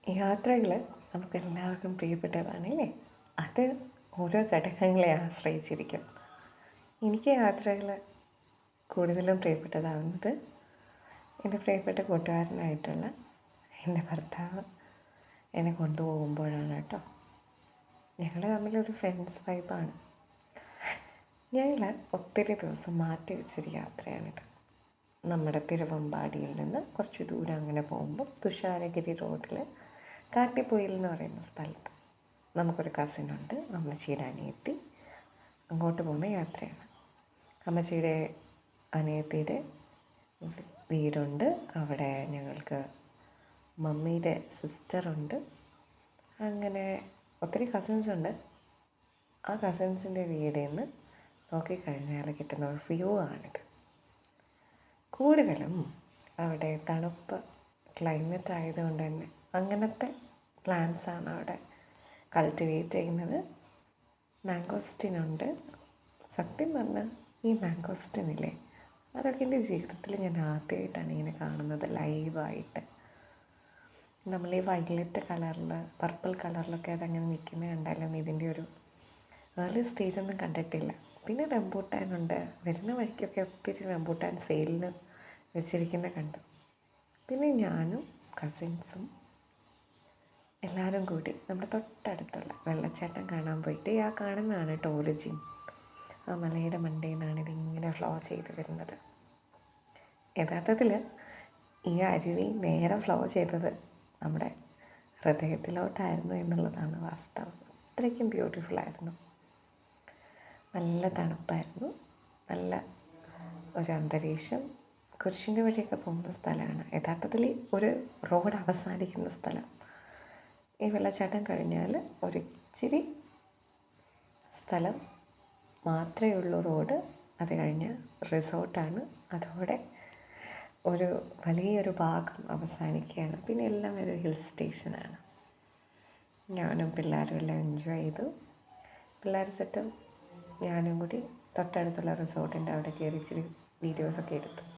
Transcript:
യാത്രകൾ നമുക്കെല്ലാവർക്കും പ്രിയപ്പെട്ടതാണല്ലേ? അത് ഓരോ ഘടകങ്ങളെ ആശ്രയിച്ചിരിക്കും. എനിക്ക് യാത്രകൾ കൂടുതലും പ്രിയപ്പെട്ടതാവുന്നത് എൻ്റെ പ്രിയപ്പെട്ട കൂട്ടുകാരനായിട്ടുള്ള എൻ്റെ ഭർത്താവ് എന്നെ കൊണ്ടുപോകുമ്പോഴാണ് കേട്ടോ. ഞങ്ങൾ തമ്മിലൊരു ഫ്രണ്ട്സ് വൈബാണ്. ഞങ്ങൾ ഒത്തിരി ദിവസം മാറ്റി വെച്ചൊരു യാത്രയാണിത്. നമ്മുടെ തിരുവമ്പാടിയിൽ നിന്ന് കുറച്ച് ദൂരം അങ്ങനെ പോകുമ്പോൾ തുഷാരഗിരി റോഡിൽ കാട്ടിപ്പൊയിൽ എന്ന് പറയുന്ന സ്ഥലത്ത് നമുക്കൊരു കസിനുണ്ട്, അമ്മച്ചിയുടെ അനിയത്തി. അങ്ങോട്ട് പോകുന്ന യാത്രയാണ്. അമ്മച്ചിയുടെ അനിയത്തിയുടെ വീടുണ്ട് അവിടെ. ഞങ്ങൾക്ക് മമ്മിയുടെ സിസ്റ്ററുണ്ട്. അങ്ങനെ ഒത്തിരി കസിൻസ് ഉണ്ട്. ആ കസിൻസിൻ്റെ വീടിൽ നിന്ന് നോക്കിക്കഴിഞ്ഞാൽ കിട്ടുന്ന ഒരു വ്യൂ ആണിത്. കൂടുതലും അവിടെ തണുപ്പ് ക്ലൈമറ്റ് ആയതുകൊണ്ട് തന്നെ അങ്ങനത്തെ പ്ലാന്റ്സാണ് അവിടെ കൾട്ടിവേറ്റ് ചെയ്യുന്നത്. മാംഗോസ്റ്റിനുണ്ട്. സത്യം പറഞ്ഞാൽ ഈ മാംഗോസ്റ്റിനില്ലേ, അതൊക്കെ എൻ്റെ ജീവിതത്തിൽ ഞാൻ ആദ്യമായിട്ടാണ് ഇങ്ങനെ കാണുന്നത് ലൈവായിട്ട്. നമ്മൾ ഈ വയലറ്റ് കളറിൽ പർപ്പിൾ കളറിലൊക്കെ അതങ്ങനെ നിൽക്കുന്നത് കണ്ടാലും ഇതിൻ്റെ ഒരു ഏർലി സ്റ്റേജൊന്നും കണ്ടിട്ടില്ല. പിന്നെ റംബൂട്ടാനുണ്ട്. വരുന്ന വഴിക്കൊക്കെ ഒത്തിരി റംബൂട്ടാൻ സെയിലിന് വെച്ചിരിക്കുന്ന കണ്ടു. പിന്നെ ഞാനും കസിൻസും എല്ലാവരും കൂടി നമ്മുടെ തൊട്ടടുത്തുള്ള വെള്ളച്ചാട്ടം കാണാൻ പോയിട്ട് ആ കാണുന്നതാണ് കേട്ടോ ഒറിജിൻ. ആ മലയുടെ മണ്ടയിൽ നിന്നാണ് ഇതിങ്ങനെ ഫ്ലോ ചെയ്ത് വരുന്നത്. യഥാർത്ഥത്തിൽ ഈ അരുവി നേരെ ഫ്ലോ ചെയ്തത് നമ്മുടെ ഹൃദയത്തിലോട്ടായിരുന്നു എന്നുള്ളതാണ് വാസ്തവം. അത്രയ്ക്കും ബ്യൂട്ടിഫുള്ളായിരുന്നു. നല്ല തണുപ്പായിരുന്നു. നല്ല ഒരു അന്തരീക്ഷം. കുരിശിൻ്റെ വഴിയൊക്കെ പോകുന്ന സ്ഥലമാണ്. യഥാർത്ഥത്തിൽ ഒരു റോഡ് അവസാനിക്കുന്ന സ്ഥലം. ഈ വെള്ളച്ചാട്ടം കഴിഞ്ഞാൽ ഒരിച്ചിരി സ്ഥലം മാത്രമേ ഉള്ളൂ റോഡ്. അത് കഴിഞ്ഞ് റിസോർട്ടാണ്. അതോടെ ഒരു വലിയൊരു ഭാഗം അവസാനിക്കുകയാണ്. പിന്നെ എല്ലാം ഒരു ഹിൽ സ്റ്റേഷനാണ്. ഞാനും പിള്ളേരും എല്ലാം എൻജോയ് ചെയ്തു. പിള്ളേർ സെറ്റും ഞാനും കൂടി തൊട്ടടുത്തുള്ള റിസോർട്ടിൻ്റെ അവിടെ കയറി ഇച്ചിരി വീഡിയോസൊക്കെ എടുത്തു.